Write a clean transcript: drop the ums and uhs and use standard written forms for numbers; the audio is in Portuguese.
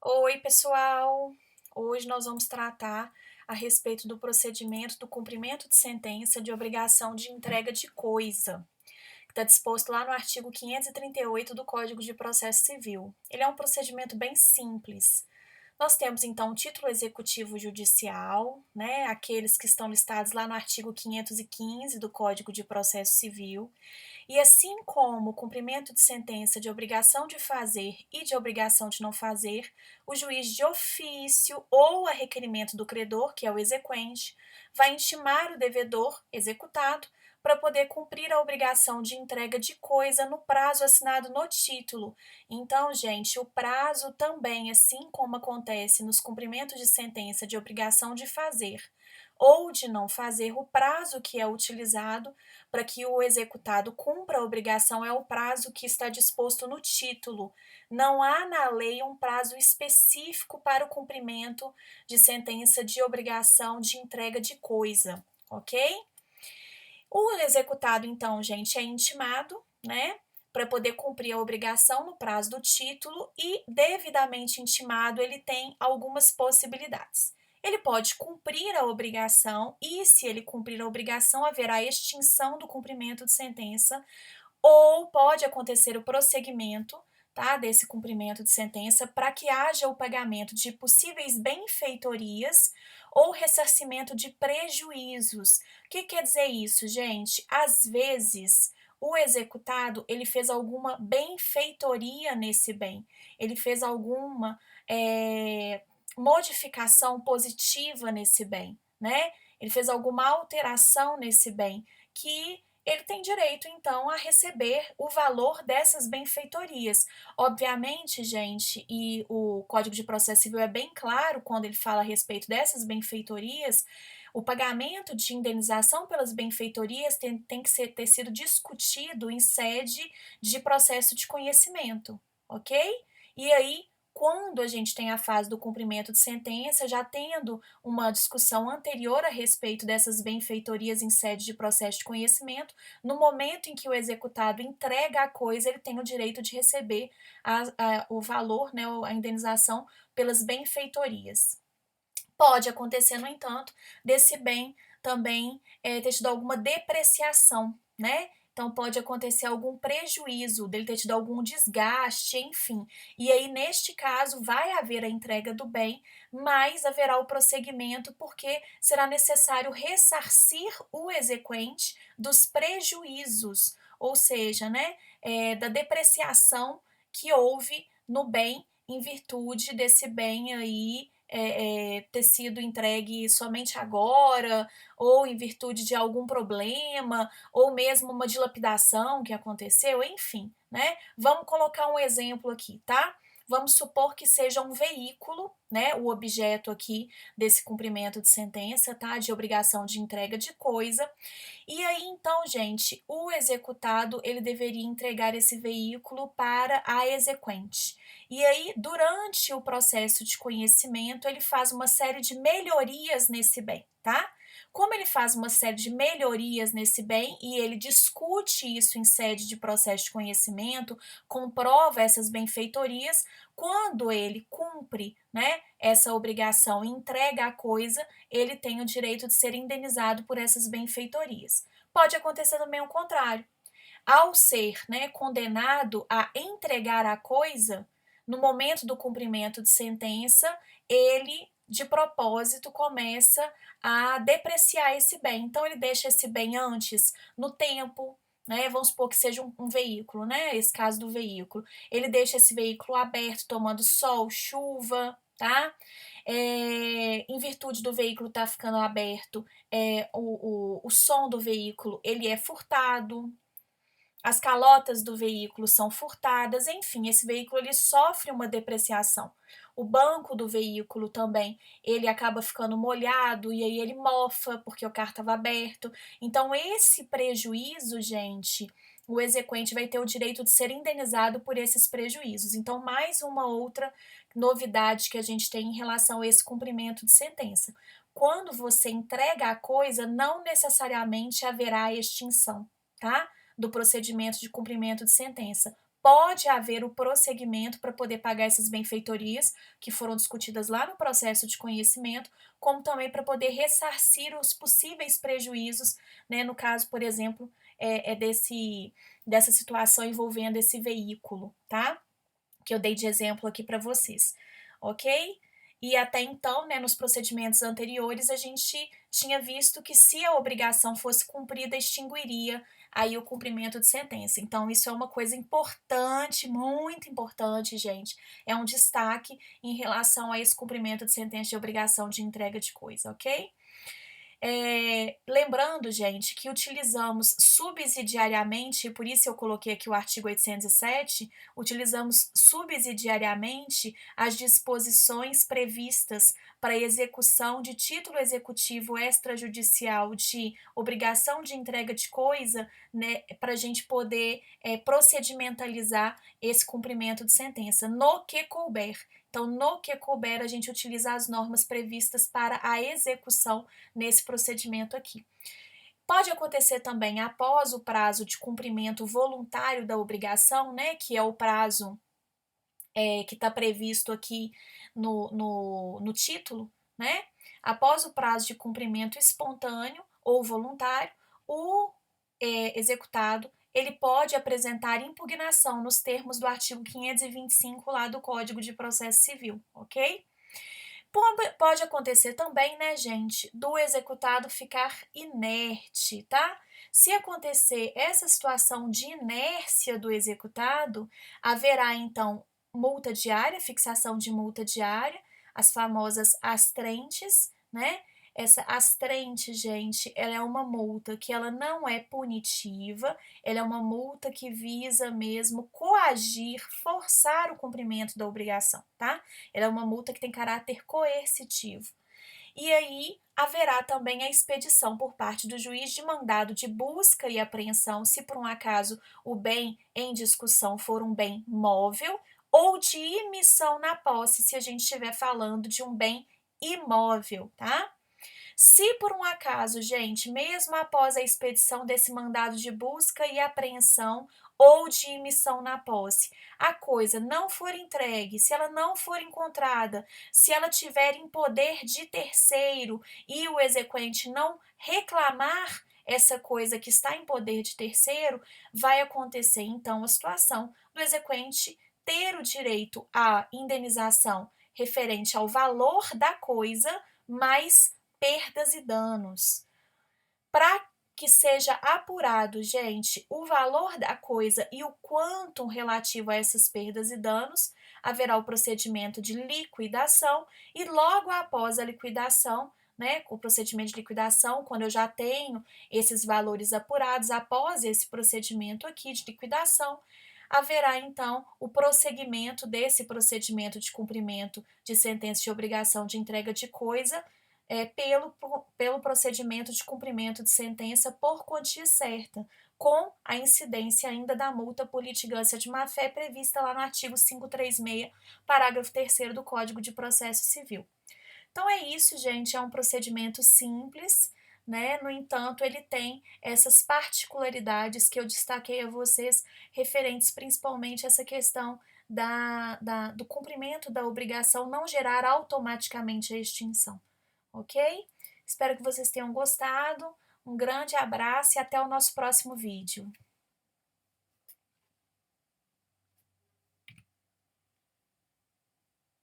Oi, pessoal! Hoje nós vamos tratar a respeito do procedimento do cumprimento de sentença de obrigação de entrega de coisa, que está disposto lá no artigo 538 do Código de Processo Civil. Ele é um procedimento bem simples. Nós temos então o título executivo judicial, né, aqueles que estão listados lá no artigo 515 do Código de Processo Civil, e assim como o cumprimento de sentença de obrigação de fazer e de obrigação de não fazer, o juiz de ofício ou a requerimento do credor, que é o exequente, vai intimar o devedor, executado, para poder cumprir a obrigação de entrega de coisa no prazo assinado no título. Então, gente, o prazo também, assim como acontece nos cumprimentos de sentença de obrigação de fazer ou de não fazer, o prazo que é utilizado para que o executado cumpra a obrigação é o prazo que está disposto no título. Não há na lei um prazo específico para o cumprimento de sentença de obrigação de entrega de coisa, ok? O executado, então, gente, é intimado, né, para poder cumprir a obrigação no prazo do título e, devidamente intimado, ele tem algumas possibilidades. Ele pode cumprir a obrigação e, se ele cumprir a obrigação, haverá extinção do cumprimento de sentença, ou pode acontecer o prosseguimento, tá, desse cumprimento de sentença para que haja o pagamento de possíveis benfeitorias ou ressarcimento de prejuízos. O que quer dizer isso, gente? Às vezes, o executado ele fez alguma benfeitoria nesse bem, ele fez alguma modificação positiva nesse bem, né? Ele fez alguma alteração nesse bem que ele tem direito, então, a receber o valor dessas benfeitorias. Obviamente, gente, e o Código de Processo Civil é bem claro quando ele fala a respeito dessas benfeitorias, o pagamento de indenização pelas benfeitorias tem que ter sido discutido em sede de processo de conhecimento, ok? E aí, quando a gente tem a fase do cumprimento de sentença, já tendo uma discussão anterior a respeito dessas benfeitorias em sede de processo de conhecimento, no momento em que o executado entrega a coisa, ele tem o direito de receber o valor, né, a indenização pelas benfeitorias. Pode acontecer, no entanto, desse bem também ter tido alguma depreciação, né? Então, pode acontecer algum prejuízo, dele ter tido algum desgaste, enfim. E aí, neste caso, vai haver a entrega do bem, mas haverá o prosseguimento, porque será necessário ressarcir o exequente dos prejuízos, ou seja, né, da depreciação que houve no bem em virtude desse bem aí ter sido entregue somente agora, ou em virtude de algum problema, ou mesmo uma dilapidação que aconteceu, enfim, né? Vamos colocar um exemplo aqui, tá? Vamos supor que seja um veículo, né, o objeto aqui desse cumprimento de sentença, tá, de obrigação de entrega de coisa. E aí, então, gente, o executado, ele deveria entregar esse veículo para a exequente. E aí, durante o processo de conhecimento, ele faz uma série de melhorias nesse bem, tá? Como ele faz uma série de melhorias nesse bem e ele discute isso em sede de processo de conhecimento, comprova essas benfeitorias, quando ele cumpre, né, essa obrigação e entrega a coisa, ele tem o direito de ser indenizado por essas benfeitorias. Pode acontecer também o contrário. Ao ser, né, condenado a entregar a coisa, no momento do cumprimento de sentença, ele de propósito começa a depreciar esse bem. Então ele deixa esse bem antes no tempo, né? Vamos supor que seja um veículo, né? Esse caso do veículo. Ele deixa esse veículo aberto, tomando sol, chuva, tá? Em virtude do veículo estar ficando aberto, o som do veículo ele é furtado, as calotas do veículo são furtadas, enfim, esse veículo ele sofre uma depreciação. O banco do veículo também, ele acaba ficando molhado e aí ele mofa porque o carro estava aberto. Então esse prejuízo, gente, o exequente vai ter o direito de ser indenizado por esses prejuízos. Então mais uma outra novidade que a gente tem em relação a esse cumprimento de sentença. Quando você entrega a coisa, não necessariamente haverá extinção, tá? Do procedimento de cumprimento de sentença. pode haver o prosseguimento para poder pagar essas benfeitorias que foram discutidas lá no processo de conhecimento, como também para poder ressarcir os possíveis prejuízos, né, no caso, por exemplo, dessa situação envolvendo esse veículo, tá? Que eu dei de exemplo aqui para vocês, ok? E até então, né, nos procedimentos anteriores, a gente tinha visto que se a obrigação fosse cumprida, extinguiria aí o cumprimento de sentença. Então, isso é uma coisa importante, muito importante, gente. É um destaque em relação a esse cumprimento de sentença de obrigação de entrega de coisa, ok? Lembrando, gente, que utilizamos subsidiariamente, por isso eu coloquei aqui o artigo 807, utilizamos subsidiariamente as disposições previstas para a execução de título executivo extrajudicial de obrigação de entrega de coisa, né, para a gente poder procedimentalizar esse cumprimento de sentença, no que couber. Então, no que couber, a gente utiliza as normas previstas para a execução nesse procedimento aqui. Pode acontecer também após o prazo de cumprimento voluntário da obrigação, né, que é o prazo que está previsto aqui no título, né? Após o prazo de cumprimento espontâneo ou voluntário, o executado ele pode apresentar impugnação nos termos do artigo 525 lá do Código de Processo Civil, ok? Pode acontecer também, né, gente, do executado ficar inerte, tá? Se acontecer essa situação de inércia do executado, haverá então multa diária, fixação de multa diária, as famosas astrentes, né? Essa astrente, gente, ela é uma multa que ela não é punitiva, ela é uma multa que visa mesmo coagir, forçar o cumprimento da obrigação, tá? Ela é uma multa que tem caráter coercitivo. E aí haverá também a expedição por parte do juiz de mandado de busca e apreensão, se por um acaso o bem em discussão for um bem móvel, ou de imissão na posse, se a gente estiver falando de um bem imóvel, tá? Se por um acaso, gente, mesmo após a expedição desse mandado de busca e apreensão ou de imissão na posse, a coisa não for entregue, se ela não for encontrada, se ela tiver em poder de terceiro e o exequente não reclamar essa coisa que está em poder de terceiro, vai acontecer então a situação do exequente ter o direito à indenização referente ao valor da coisa, mais perdas e danos. Para que seja apurado, gente, o valor da coisa e o quantum relativo a essas perdas e danos, haverá o procedimento de liquidação e logo após a liquidação, né, o procedimento de liquidação, quando eu já tenho esses valores apurados, após esse procedimento aqui de liquidação, haverá então o prosseguimento desse procedimento de cumprimento de sentença de obrigação de entrega de coisa pelo procedimento de cumprimento de sentença por quantia certa, com a incidência ainda da multa por litigância de má-fé prevista lá no artigo 536, parágrafo 3º do Código de Processo Civil. Então é isso, gente, é um procedimento simples, né? No entanto, ele tem essas particularidades que eu destaquei a vocês, referentes principalmente a essa questão do cumprimento da obrigação não gerar automaticamente a extinção, ok? Espero que vocês tenham gostado. Um grande abraço e até o nosso próximo vídeo.